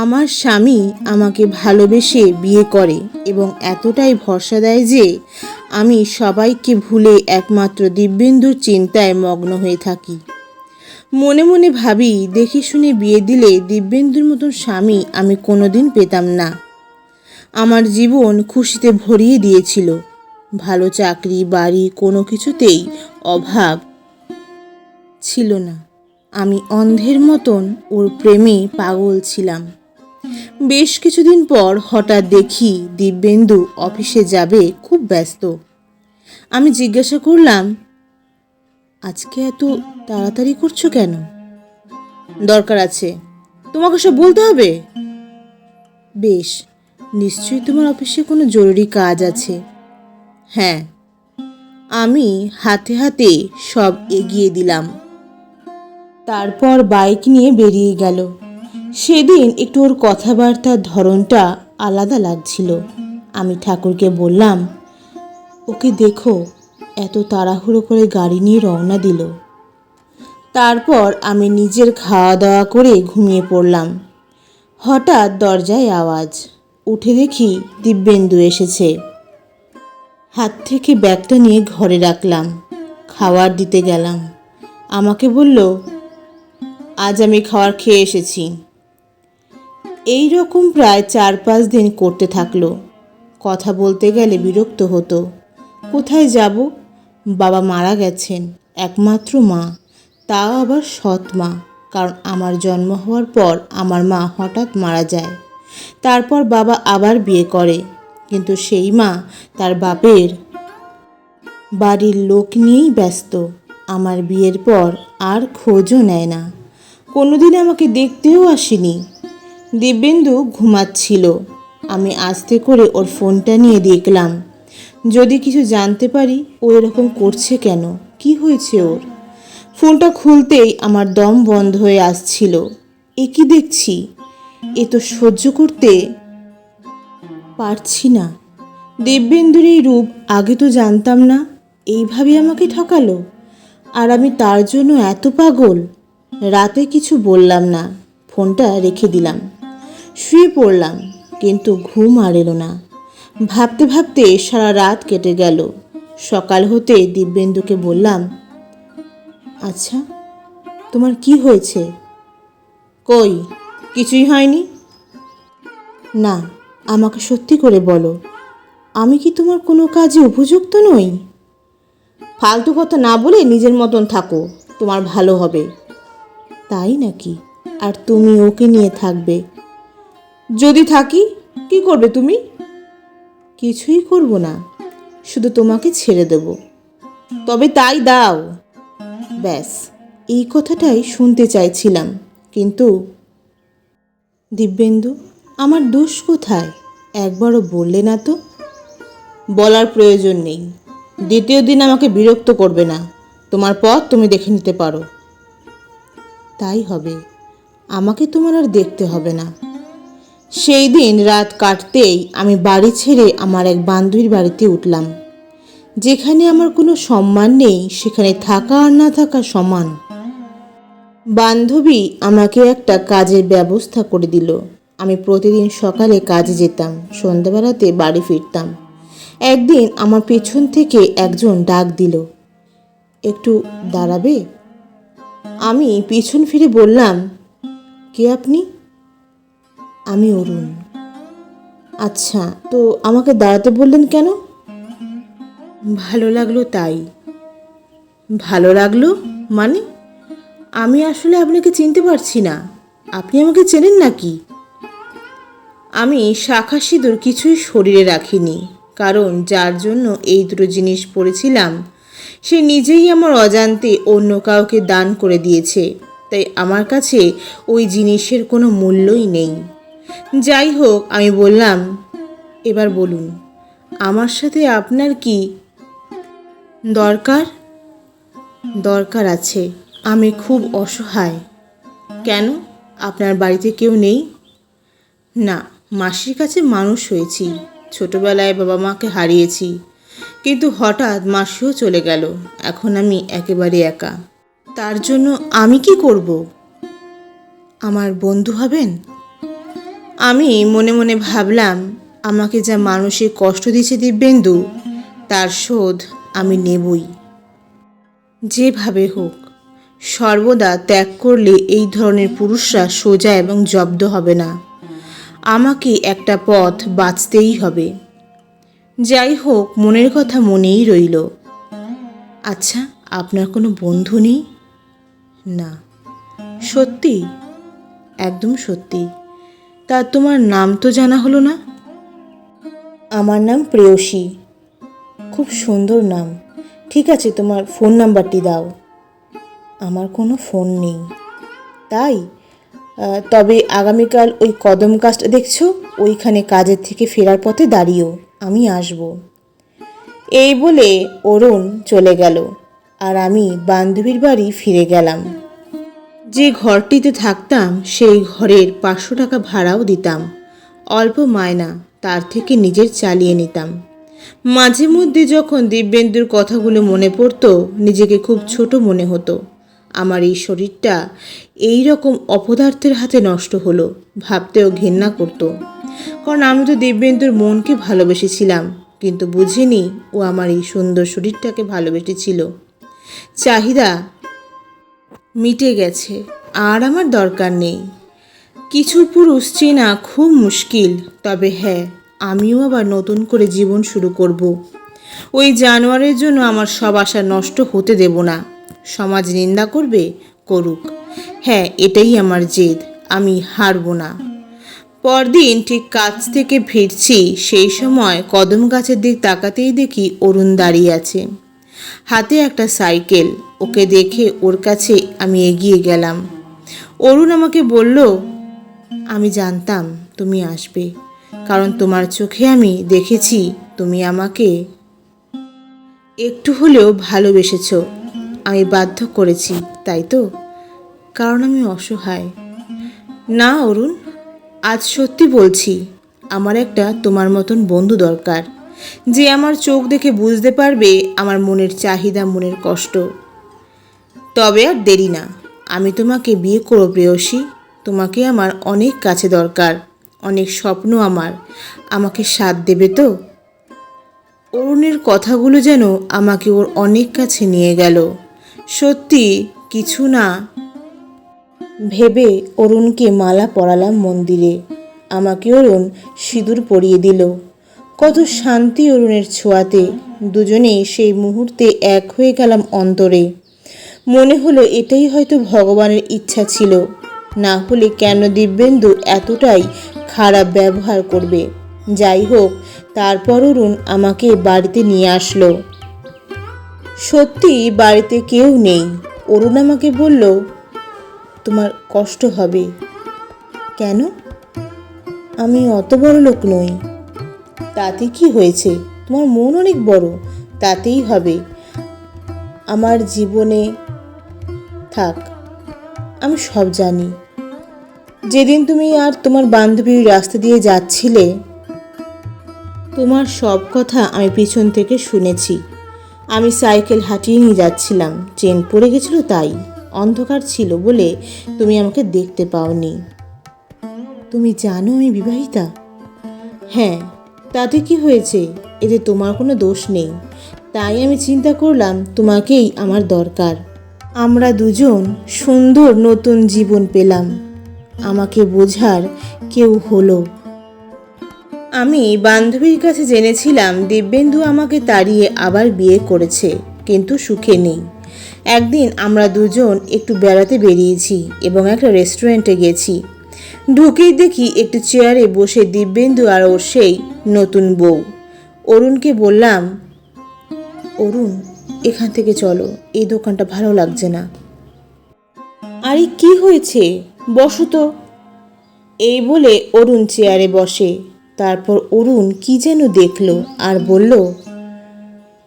আমার স্বামী আমাকে ভালোবেসে বিয়ে করে এবং এতটাই ভরসা দেয় যে আমি সবাইকে ভুলে একমাত্র দিব্যেন্দুর চিন্তায় মগ্ন হয়ে থাকি। মনে মনে ভাবি, দেখে শুনে বিয়ে দিলে দিব্যেন্দুর মতন স্বামী আমি কোনোদিন পেতাম না। আমার জীবন খুশিতে ভরিয়ে দিয়েছিল। ভালো চাকরি, বাড়ি, কোনো কিছুতেই অভাব ছিল না। আমি অন্ধের মতন ওর প্রেমে পাগল ছিলাম। বেশ কিছুদিন পর হঠাৎ দেখি দিব্যেন্দু অফিসে যাবে, খুব ব্যস্ত। আমি জিজ্ঞাসা করলাম, আজকে এত তাড়াতাড়ি করছো কেন? দরকার আছে। তোমাকে সব বলতে হবে? বেশ, নিশ্চয়ই তোমার অফিসে কোনো জরুরি কাজ আছে। হ্যাঁ। আমি হাতে হাতে সব এগিয়ে দিলাম। তারপর বাইক নিয়ে বেরিয়ে গেল। সেদিন একটু ওর কথাবার্তার ধরনটা আলাদা লাগছিল। আমি ঠাকুরকে বললাম, ওকে দেখো, এত তাড়াহুড়ো করে গাড়ি নিয়ে রওনা দিল। তারপর আমি নিজের খাওয়া দাওয়া করে ঘুমিয়ে পড়লাম। হঠাৎ দরজায় আওয়াজ। উঠে দেখি দিব্যেন্দু এসেছে। হাত থেকে ব্যাগটা নিয়ে ঘরে রাখলাম। খাবার দিতে গেলাম। আমাকে বলল, আজ আমি খাবার খেয়ে এসেছি। এই রকম প্রায় 4-5 দিন করতে থাকলো। কথা বলতে গেলে বিরক্ত হতো। কোথায় যাব? বাবা মারা গেছেন, একমাত্র মা, তাও আবার সৎ মা। কারণ আমার জন্ম হওয়ার পর আমার মা হঠাৎ মারা যায়। তারপর বাবা আবার বিয়ে করে, কিন্তু সেই মা তার বাপের বাড়ির লোক নিয়েই ব্যস্ত। আমার বিয়ের পর আর খোঁজও নেয় না, কোনোদিন আমাকে দেখতেও আসেনি। দিব্যেন্দু ঘুমাচ্ছিল। আমি আস্তে করে ওর ফোনটা নিয়ে দেখলাম, যদি কিছু জানতে পারি ও এরকম করছে কেন, কি হয়েছে ওর। ফোনটা খুলতেই আমার দম বন্ধ হয়ে আসছিল। এ কি দেখছি? এ তো সহ্য করতে পারছি না। দিব্যেন্দুর এই রূপ আগে তো জানতাম না। এইভাবে আমাকে ঠকালো, আর আমি তার জন্য এত পাগল। রাতে কিছু বললাম না, ফোনটা রেখে দিলাম। শুয়ে পড়লাম, কিন্তু ঘুম আর এলো না। ভাবতে ভাবতে সারা রাত কেটে গেল। সকাল হতে দিব্যেন্দুকে বললাম, আচ্ছা, তোমার কি হয়েছে? কই, কিছুই হয়নি। না, আমাকে সত্যি করে বলো, আমি কি তোমার কোনো কাজে উপযুক্ত নই? ফালতু কথা না বলে নিজের মতন থাকো, তোমার ভালো হবে। তাই নাকি? আর তুমি ওকে নিয়ে থাকবে? যদি থাকি, কি করবে তুমি? কিছুই করব না, শুধু তোমাকে ছেড়ে দেব। তবে তাই দাও। ব্যাস, এই কথাটাই শুনতে চাইছিলাম। কিন্তু দিব্যেন্দু, আমার দোষ কোথায়? একবারও বললে না তো। বলার প্রয়োজন নেই। দ্বিতীয় দিন আমাকে বিরক্ত করবে না। তোমার পথ তুমি দেখে নিতে পারো। তাই হবে, আমাকে তোমার আর দেখতে হবে না। সেই দিন রাত কাটতেই আমি বাড়ি ছেড়ে আমার এক বান্ধবীর বাড়িতে উঠলাম। যেখানে আমার কোনো সম্মান নেই, সেখানে থাকা আর না থাকা সমান। বান্ধবী আমাকে একটা কাজের ব্যবস্থা করে দিল। আমি প্রতিদিন সকালে কাজে যেতাম, সন্ধ্যাবেলাতে বাড়ি ফিরতাম। একদিন আমার পেছন থেকে একজন ডাক দিল, একটু দাঁড়াবে? আমি পিছন ফিরে বললাম, কে আপনি? আমি অরুণ। আচ্ছা, তো আমাকে দাঁড়াতে বললেন কেন? ভালো লাগলো তাই। ভালো লাগলো মানে? আমি আসলে আপনাকে চিনতে পারছি না। আপনি আমাকে চেনেন নাকি? আমি শাঁখা সিঁদুর কিছুই শরীরে রাখিনি, কারণ যার জন্য এই দুটো জিনিস পরেছিলাম সে নিজেই আমার অজান্তে অন্য কাউকে দান করে দিয়েছে। তাই আমার কাছে ওই জিনিসের কোনো মূল্যই নেই। যাই হোক, আমি বললাম, এবার বলুন, আমার সাথে আপনার কি দরকার? দরকার আছে, আমি খুব অসহায়। কেন, আপনার বাড়িতে কেউ নেই? না, মাসির কাছে মানুষ হয়েছি। ছোটবেলায় বাবা মাকে হারিয়েছি, কিন্তু হঠাৎ মাসিও চলে গেল। এখন আমি একেবারে একা। তার জন্য আমি কি করব? আমার বন্ধু হবেন? আমি মনে মনে ভাবলাম, আমাকে যা মানসিক কষ্ট দিয়েছে দিব্যেন্দু, তার শোধ আমি নেবই, যেভাবে হোক। সর্বদা ত্যাগ করলে এই ধরনের পুরুষরা সোজা এবং জব্দ হবে না। আমাকে একটা পথ বাঁচতেই হবে। যাই হোক, মনের কথা মনেই রইল। আচ্ছা, আপনার কোনো বন্ধু নেই? না। সত্যি? একদম সত্যি। তা তোমার নাম তো জানা হলো না। আমার নাম প্রেয়সী। খুব সুন্দর নাম। ঠিক আছে, তোমার ফোন নাম্বারটি দাও। আমার কোনো ফোন নেই। তাই? তবে আগামীকাল ওই কদম গাছটা দেখছো, ওইখানে কাজের থেকে ফেরার পথে দাঁড়িয়েও, আমি আসব। এই বলে অরুণ চলে গেল, আর আমি বান্ধবীর বাড়ি ফিরে গেলাম। যে ঘরটিতে থাকতাম সেই ঘরের 500 টাকা ভাড়াও দিতাম। অল্প মায়না, তার থেকে নিজের চালিয়ে নিতাম। মাঝে মধ্যে যখন দিব্যেন্দুর কথাগুলো মনে পড়তো, নিজেকে খুব ছোট মনে হতো। আমার এই শরীরটা এই রকম অপদার্থের হাতে নষ্ট হলো ভাবতেও ঘেন্না করতো। কারণ আমি তো দিব্যেন্দুর মনকে ভালোবেসেছিলাম, কিন্তু বুঝিনি ও আমার এই সুন্দর শরীরটাকে ভালোবেসেছিল। চাহিদা মিটে গেছে, আর আমার দরকার নেই। কিছু পুরুষ চেনা খুব মুশকিল, তবে হ্যাঁ, আমিও আবার নতুন করে জীবন শুরু করব। ওই জানোয়ারের জন্য আমার সব আশা নষ্ট হতে দেব না। সমাজ নিন্দা করবে, করুক। হ্যাঁ, এটাই আমার জেদ, আমি হারব না। পরদিন ঠিক কাজ থেকে ফিরছি, সেই সময় কদম গাছের দিক তাকাতেই দেখি অরুণ দাঁড়িয়ে আছে, হাতে একটা সাইকেল। ওকে দেখে ওর কাছে আমি এগিয়ে গেলাম। অরুণ আমাকে বলল, আমি জানতাম তুমি আসবে, কারণ তোমার চোখে আমি দেখেছি তুমি আমাকে একটু হলেও ভালোবেসেছ। আমি বাধ্য করেছি, তাই তো? কারণ আমি অসহায়। না অরুণ, আজ সত্যি বলছি, আমার একটা তোমার মতন বন্ধু দরকার, যে আমার চোখ দেখে বুঝতে পারবে আমার মনের চাহিদা, মনের কষ্ট। তবে আর দেরি না, আমি তোমাকে বিয়ে করব প্রেয়সী। তোমাকে আমার অনেক কাছে দরকার, অনেক স্বপ্ন আমার। আমাকে সাথ দেবে তো? অরুণের কথাগুলো যেন আমাকে ওর অনেক কাছে নিয়ে গেল। সত্যি কিছু না ভেবে অরুণকে মালা পরালাম মন্দিরে। আমাকে অরুণ সিঁদুর পরিয়ে দিল। কত শান্তি অরুণের ছোঁয়াতে। দুজনেই সেই মুহূর্তে এক হয়ে গেলাম অন্তরে। মনে হলো এটাই হয়তো ভগবানের ইচ্ছা ছিল, না হলে কেন দিব্যেন্দু এতটাই খারাপ ব্যবহার করবে। যাই হোক, তারপর অরুণ আমাকে বাড়িতে নিয়ে আসলো। সত্যি বাড়িতে কেউ নেই। অরুণ আমাকে বলল, তোমার কষ্ট হবে। কেন? আমি অত বড় লোক নই। তাতে কি হয়েছে? তোমার মন অনেক বড়, তাতেই হবে। আমার জীবনে থাক, আমি সব জানি। যেদিন তুমি আর তোমার বান্ধবীর রাস্তা দিয়ে যাচ্ছিলে, তোমার সব কথা আমি পিছন থেকে শুনেছি। আমি সাইকেল হাঁটিয়ে নিয়ে যাচ্ছিলাম, চেন পড়ে গেছিল, তাই অন্ধকার ছিল বলে তুমি আমাকে দেখতে পাওনি। তুমি জানো আমি বিবাহিতা? হ্যাঁ, তাতে কি হয়েছে? এতে তোমার কোনো দোষ নেই। তাই আমি চিন্তা করলাম তোমাকেই আমার দরকার। আমরা দুজন সুন্দর নতুন জীবন পেলাম। আমাকে বোঝার কেউ হলো। আমি বান্ধবীর কাছে জেনেছিলাম দিব্যেন্দু আমাকে তাড়িয়ে আবার বিয়ে করেছে, কিন্তু সুখে নেই। একদিন আমরা দুজন একটু বেড়াতে বেরিয়েছি এবং একটা রেস্টুরেন্টে গেছি। ঢুকেই দেখি একটু চেয়ারে বসে দিব্যেন্দু আর ওর সেই নতুন বউ। অরুণকে বললাম, অরুণ, এখান থেকে চলো, এই দোকানটা ভালো লাগছে না। আরে কি হয়েছে, বসো তো। এই বলে অরুণ চেয়ারে বসে। তারপর অরুণ কি যেন দেখলো আর বলল,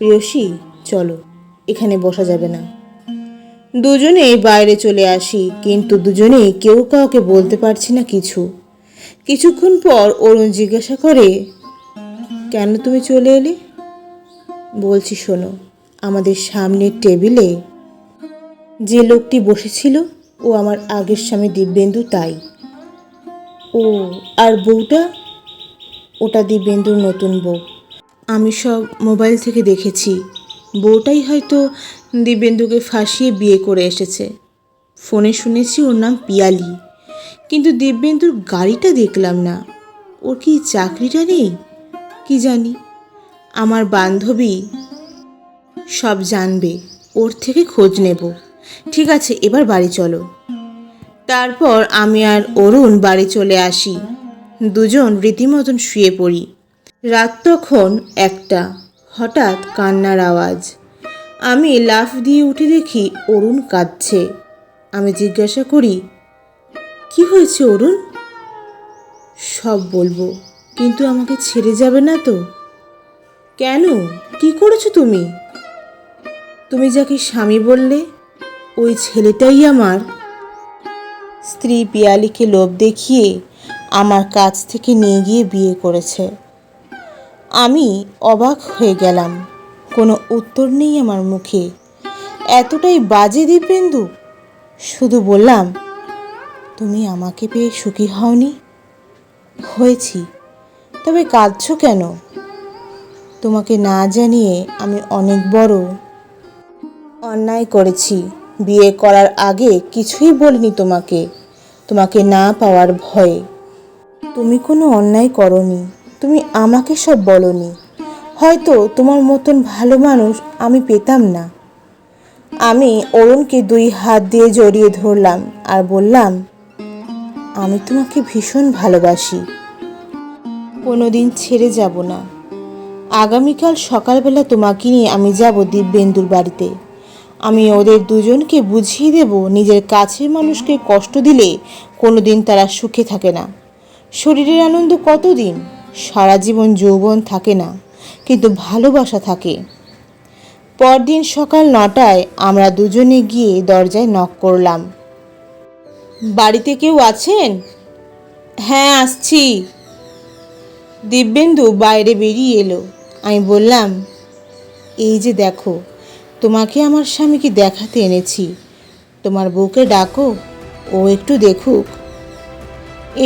প্রেয়সী চলো, এখানে বসা যাবে না। দুজনেই বাইরে চলে আসি, কিন্তু দুজনেই কেউ কাউকে বলতে পারছি না কিছু। কিছুক্ষণ পর অরুণ জিজ্ঞাসা করে, কেন তুমি চলে এলে? বলছি শোনো, আমাদের সামনের টেবিলে যে লোকটি বসেছিল ও আমার আগের স্বামী দিব্যেন্দু। তাই ও, আর বউটা? ওটা দিব্যেন্দুর নতুন বউ। আমি সব মোবাইল থেকে দেখেছি। বউটাই হয়তো দিব্যেন্দুকে ফাঁসিয়ে বিয়ে করে এসেছে। ফোনে শুনেছি ওর নাম পিয়ালি, কিন্তু দিব্যেন্দুর গাড়িটা দেখলাম না। ওর কি চাকরিটা নেই কি জানি। আমার বান্ধবী সব জানবে, ওর থেকে খোঁজ নেব। ঠিক আছে, এবার বাড়ি চলো। তারপর আমি আর অরুণ বাড়ি চলে আসি। দুজন রীতিমতন শুয়ে পড়ি। রাত তখন 1টা। হঠাৎ কান্নার আওয়াজ। আমি লাফ দিয়ে উঠে দেখি অরুণ কাঁদছে। আমি জিজ্ঞাসা করি, কি হয়েছে অরুণ? সব বলবো, কিন্তু আমাকে ছেড়ে যাবে না তো? কেন, কি করেছো তুমি? তুমি যাকে স্বামী বললে, ওই ছেলেটাই আমার স্ত্রী পিয়ালিকে লোভ দেখিয়ে আমার কাছ থেকে নিয়ে গিয়ে বিয়ে করেছে। আমি অবাক হয়ে গেলাম। কোনো উত্তর নেই আমার মুখে। এতটাই বাজে দিব্যেন্দু? শুধু বললাম, তুমি আমাকে পেয়ে সুখী হওনি? হয়েছি, তবে কাঁদছো কেন? তোমাকে না জানিয়ে আমি অনেক বড় অন্যায় করেছি। বিয়ে করার আগে কিছুই বলিনি তোমাকে, তোমাকে না পাওয়ার ভয়ে। তুমি কোনো অন্যায় করনি, তুমি আমাকে সব বলনি। হয়তো তোমার মতন ভালো মানুষ আমি পেতাম না। আমি অরুণকে 2 হাত দিয়ে জড়িয়ে ধরলাম আর বললাম, আমি তোমাকে ভীষণ ভালোবাসি, কোনোদিন ছেড়ে যাব না। আগামীকাল সকালবেলা তোমাকে নিয়ে আমি যাব দিব্যেন্দুর বাড়িতে। আমি ওদের দুজনকে বুঝিয়ে দেব, নিজের কাছের মানুষকে কষ্ট দিলে কোনোদিন তারা সুখে থাকে না। শরীরের আনন্দ কতদিন? সারা জীবন যৌবন থাকে না, কিন্তু ভালোবাসা থাকে। পরদিন সকাল 9টায় আমরা দুজনে গিয়ে দরজায় নক করলাম। বাড়িতে কেউ আছেন? হ্যাঁ, আসছি। দিব্যেন্দু বাইরে বেরিয়ে এলো। আমি বললাম, এই যে দেখো, তোমাকে আমার স্বামীকে দেখাতে এনেছি। তোমার বউকে ডাকো, ও একটু দেখুক।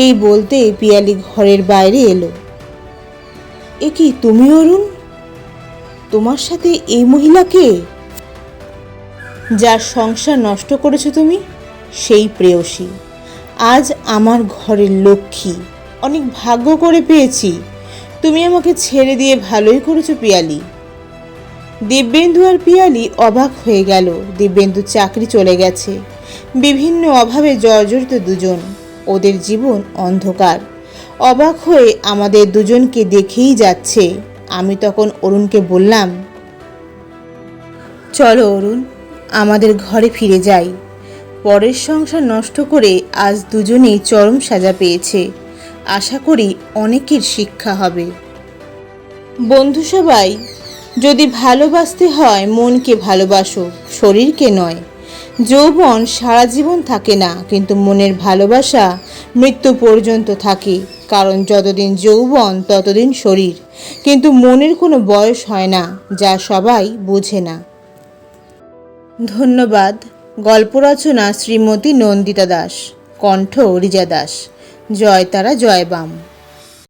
এই বলতে পিয়ালি ঘরের বাইরে এলো। এ কি, তুমি অরুণ? তোমার সাথে এই মহিলাকে? যার সংসার নষ্ট করেছো তুমি, সেই প্রেয়সী। আজ আমার ঘরের লক্ষ্মী। অনেক ভাগ্য করে পেয়েছি। তুমি আমাকে ছেড়ে দিয়ে ভালোই করেছো পিয়ালি। দিব্যেন্দু আর পিয়ালি অবাক হয়ে গেল। দিব্যেন্দুর চাকরি চলে গেছে। বিভিন্ন অভাবে জর্জরিত দুজন। ওদের জীবন অন্ধকার। অবাক হয়ে আমাদের দুজনকে দেখেই যাচ্ছে। আমি তখন অরুণকে বললাম, চলো অরুণ, আমাদের ঘরে ফিরে যাই। পরের সংসার নষ্ট করে আজ দুজনেই চরম সাজা পেয়েছে। আশা করি অনেকের শিক্ষা হবে। বন্ধু সবাই, যদি ভালোবাসতে হয় মনকে ভালোবাসো, শরীরকে নয়। যৌবন সারা জীবন থাকে না, কিন্তু মনের ভালোবাসা মৃত্যু পর্যন্ত থাকে। কারণ যতদিন যৌবন ততদিন শরীর, কিন্তু মনের কোনো বয়স হয় না, যা সবাই বোঝে না। ধন্যবাদ। গল্প রচনা শ্রীমতী নন্দিতা দাস, কণ্ঠ রিজা দাস। জয় তারা, জয় বাম।